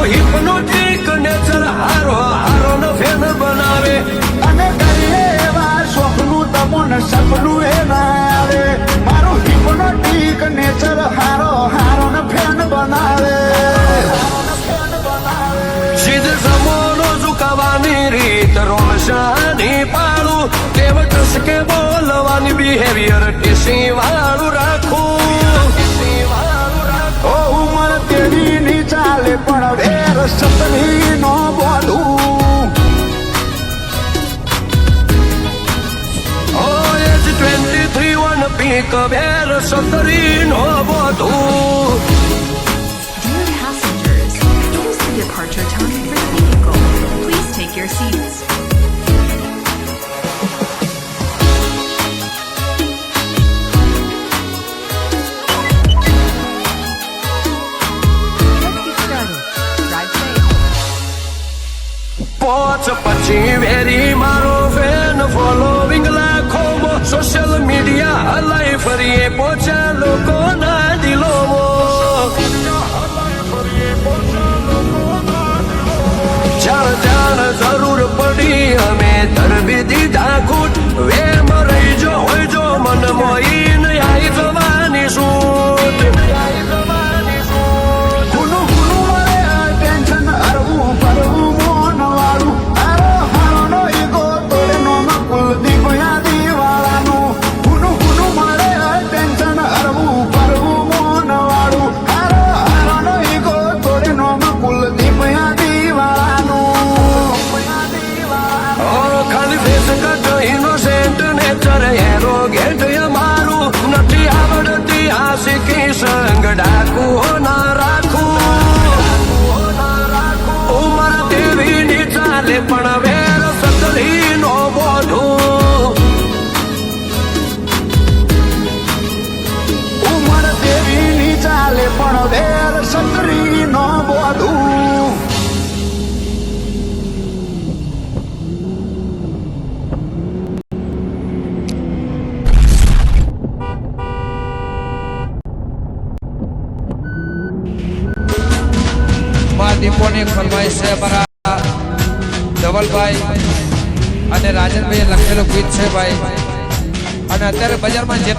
હિપ્નોટિક nature હારો હારો ન ફેન બનાવે અને કરીએ એવા શોખનું તમોને સપનું એ ના આવે મારું હિપ્નોટિક નેચર હારો હારો ને ફેન બનાવે સીધ સમોનો ઝુકાવાની રીત રોમશાની પાડું કેવટ કે બોલવાની બિહેવિયર ટીસી વાળું રાખું ઓ ઉમર તેની ની ચાલે પણ વેર સપની નો બોલું એજ 23 વન પીક વેર સતરી નો બોધું Dear passengers, it is the departure time for the vehicle. Please take your seats. Let's get started. Drive safe. પોચ પછી વેરી મારો ફેન ફોલોવિંગ લાખોમાં સોશિયલ મીડિયા હલાઈ ફરીએ પોચા લોકોના દિલોમાં જાણ જાણ જરૂર પડી અમે ધરબી દીધા ખૂટ વેમ રહી જો હોય જો મન મોઈ નહીં આઈ જવાની સૂટ ગુનું ગુનું મળે ટેન્શન હરવું ફરવું મોન વાળું હારો હારો નો ઈગો તોડે નો કુલદીપ યાદી વાળાનું ગુનું ગુનું મળે ટેન્શન હરવું ફરવું મોન વાળું હારો હારો નો ઈગો તોડે નો કુલદીપ યાદી વાળાનું ખાલી face cut innocent nature hero ગેટ અમારું નથી આવડતી આશિકી સંગ ડાકુ ના રાખું ઉમર દેવી ની ચાલે પણ વેર સતરી નો બોધું ઉમર દેવી ની ચાલે પણ વેર સતરી નો બોધું દીપોની ફરમાઈશ છે મારા ધવલભાઈ અને રાજનભાઈ લખેલું ગીત છે ભાઈ અને અત્યારે બજારમાં જે